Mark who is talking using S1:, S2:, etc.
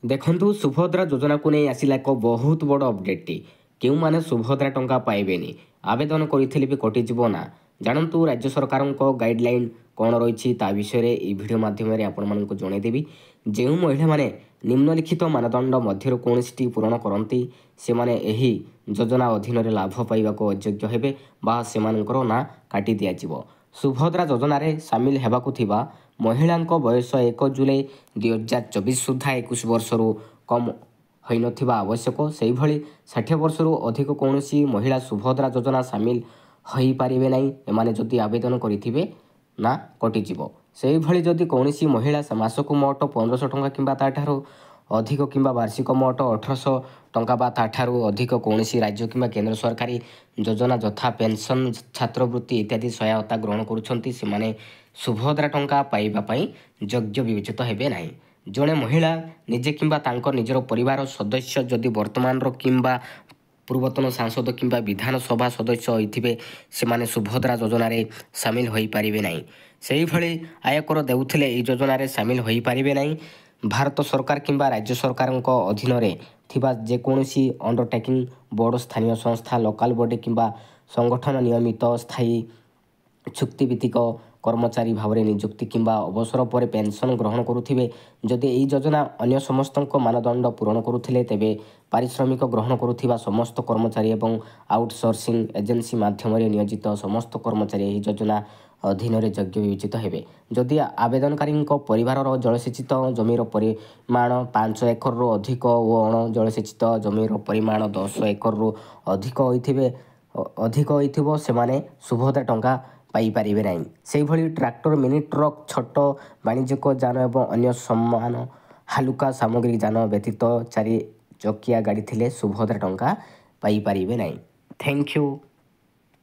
S1: ଦେଖନ୍ତୁ ସୁଭଦ୍ରା ଯୋଜନାକୁ ନେଇ ଆସିଲା ଏକ ବହୁତ ବଡ଼ ଅପଡେଟ୍ଟି। କେଉଁମାନେ ସୁଭଦ୍ରା ଟଙ୍କା ପାଇବେନି, ଆବେଦନ କରିଥିଲେ ବି କଟିଯିବ ନା? ଜାଣନ୍ତୁ ରାଜ୍ୟ ସରକାରଙ୍କ ଗାଇଡ଼ଲାଇନ୍ କ'ଣ ରହିଛି ତା ବିଷୟରେ ଏହି ଭିଡ଼ିଓ ମାଧ୍ୟମରେ ଆପଣମାନଙ୍କୁ ଜଣାଇଦେବି। ଯେଉଁ ମହିଳାମାନେ ନିମ୍ନଲିଖିତ ମାନଦଣ୍ଡ ମଧ୍ୟରୁ କୌଣସିଟି ପୂରଣ କରନ୍ତି ସେମାନେ ଏହି ଯୋଜନା ଅଧୀନରେ ଲାଭ ପାଇବାକୁ ଅଯୋଗ୍ୟ ହେବେ ବା ସେମାନଙ୍କର ନାଁ କାଟି ଦିଆଯିବ। ସୁଭଦ୍ରା ଯୋଜନାରେ ସାମିଲ ହେବାକୁ ଥିବା ମହିଳାଙ୍କ ବୟସ 1 ଜୁଲାଇ 2024 ସୁଦ୍ଧା 21 ବର୍ଷରୁ କମ୍ ହୋଇନଥିବା ଆବଶ୍ୟକ। ସେହିଭଳି 60 ବର୍ଷରୁ ଅଧିକ କୌଣସି ମହିଳା ସୁଭଦ୍ରା ଯୋଜନା ସାମିଲ ହୋଇପାରିବେ ନାହିଁ। ଏମାନେ ଯଦି ଆବେଦନ କରିଥିବେ ନା କଟିଯିବ। ସେହିଭଳି ଯଦି କୌଣସି ମହିଳା ମାସକୁ ମୋଟ 1500 ଟଙ୍କା କିମ୍ବା ତା'ଠାରୁ ଅଧିକ କିମ୍ବା ବାର୍ଷିକ ମୋଟ 1800 ଟଙ୍କା ବା ତା'ଠାରୁ ଅଧିକ କୌଣସି ରାଜ୍ୟ କିମ୍ବା କେନ୍ଦ୍ର ସରକାରୀ ଯୋଜନା ଯଥା ପେନ୍ସନ୍, ଛାତ୍ରବୃତ୍ତି ଇତ୍ୟାଦି ସହାୟତା ଗ୍ରହଣ କରୁଛନ୍ତି ସେମାନେ ସୁଭଦ୍ରା ଟଙ୍କା ପାଇବା ପାଇଁ ଯୋଗ୍ୟ ବିବେଚିତ ହେବେ ନାହିଁ। ଜଣେ ମହିଳା ନିଜେ କିମ୍ବା ତାଙ୍କ ନିଜର ପରିବାର ସଦସ୍ୟ ଯଦି ବର୍ତ୍ତମାନର କିମ୍ବା ପୂର୍ବତନ ସାଂସଦ କିମ୍ବା ବିଧାନସଭା ସଦସ୍ୟ ହୋଇଥିବେ ସେମାନେ ସୁଭଦ୍ରା ଯୋଜନାରେ ସାମିଲ ହୋଇପାରିବେ ନାହିଁ। ସେହିଭଳି ଆୟକର ଦେଉଥିଲେ ଏହି ଯୋଜନାରେ ସାମିଲ ହୋଇପାରିବେ ନାହିଁ। ଭାରତ ସରକାର କିମ୍ବା ରାଜ୍ୟ ସରକାରଙ୍କ ଅଧୀନରେ ଥିବା ଯେକୌଣସି ଅଣ୍ଡରଟେକିଂ, ବୋର୍ଡ଼, ସ୍ଥାନୀୟ ସଂସ୍ଥା, ଲୋକାଲ ବଡି କିମ୍ବା ସଂଗଠନ ନିୟମିତ ସ୍ଥାୟୀ ଚୁକ୍ତିଭିତ୍ତିକ କର୍ମଚାରୀ ଭାବରେ ନିଯୁକ୍ତି କିମ୍ବା ଅବସର ପରେ ପେନ୍ସନ୍ ଗ୍ରହଣ କରୁଥିବେ। ଯଦି ଏହି ଯୋଜନା ଅନ୍ୟ ସମସ୍ତଙ୍କ ମାନଦଣ୍ଡ ପୂରଣ କରୁଥିଲେ ତେବେ ପାରିଶ୍ରମିକ ଗ୍ରହଣ କରୁଥିବା ସମସ୍ତ କର୍ମଚାରୀ ଏବଂ ଆଉଟସୋର୍ସିଂ ଏଜେନ୍ସି ମାଧ୍ୟମରେ ନିୟୋଜିତ ସମସ୍ତ କର୍ମଚାରୀ ଏହି ଯୋଜନା ଅଧୀନରେ ଯୋଗ୍ୟ ବିବେଚିତ ହେବେ। ଯଦି ଆବେଦନକାରୀଙ୍କ ପରିବାରର ଜଳସେଚିତ ଜମିର ପରିମାଣ 5 ଏକରରୁ ଅଧିକ ଓ ଅଣ ଜଳସେଚିତ ଜମିର ପରିମାଣ 10 ଏକରରୁ ଅଧିକ ହୋଇଥିବ ସେମାନେ ସୁଭଦ୍ରା ଟଙ୍କା ପାଇପାରିବେ ନାହିଁ। ସେହିଭଳି ଟ୍ରାକ୍ଟର, ମିନି ଟ୍ରକ୍, ଛୋଟ ବାଣିଜ୍ୟିକ ଯାନ ଏବଂ ଅନ୍ୟ ସମାନ ହାଲୁକା ସାମଗ୍ରୀ ଯାନ ବ୍ୟତୀତ 4 ଚକିଆ ଗାଡ଼ି ଥିଲେ ସୁଭଦ୍ରା ଟଙ୍କା ପାଇପାରିବେ ନାହିଁ। Thank you.